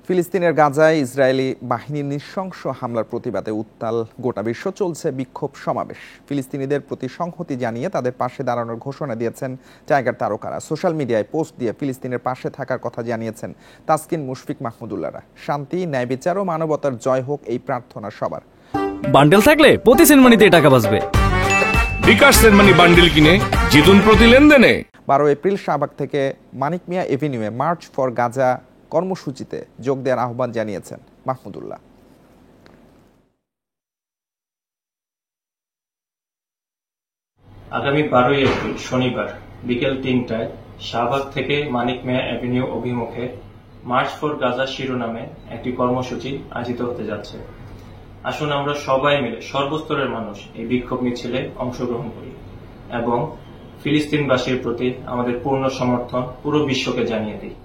ফিলিস্তিনের গাজায় ইসরায়েলি বাহিনীর নৃশংস হামলার প্রতিবাদে উত্তাল গোটা বিশ্ব, চলছে বিক্ষোভ সমাবেশ। ফিলিস্তিনিদের প্রতি সংহতি জানিয়ে তাদের পাশে দাঁড়ানোর ঘোষণা দিয়েছেন টাইগার তারকারা। সোশ্যাল মিডিয়ায় পোস্ট দিয়ে ফিলিস্তিনের পাশে থাকার কথা জানিয়েছেন তাসকিন, মুশফিক, মাহমুদুল্লাহরা। শান্তি, ন্যায় বিচার ও মানবতার জয় হোক, এই প্রার্থনা সবার। বান্ডেল থাকলে প্রতি সেনমানিতে টাকা বাঁচবে। বিকাশ সেনমানি বান্ডেল কিনে জিতুন প্রতি লেনদেনে। 12 এপ্রিল শাহবাগ থেকে মানিক মিয়া এভিনিউয়ে মার্চ ফর গাজা কর্মসূচিতে যোগ দেওয়ার আহ্বান জানিয়েছেন মাহমুদুল্লাহ। আগামী 12 এপ্রিল শনিবার বিকেল 3টায় শাহবাগ থেকে মানিক মিয়া এভিনিউ অভিমুখে মার্চ ফর গাজা শিরোনামে একটি কর্মসূচি আয়োজিত হতে যাচ্ছে। আসুন আমরা সবাই মিলে সর্বস্তরের মানুষ এই বিক্ষোভ মিছিলে অংশগ্রহণ করি এবং ফিলিস্তিনবাসীর প্রতি আমাদের পূর্ণ সমর্থন পুরো বিশ্বকে জানিয়ে দিই।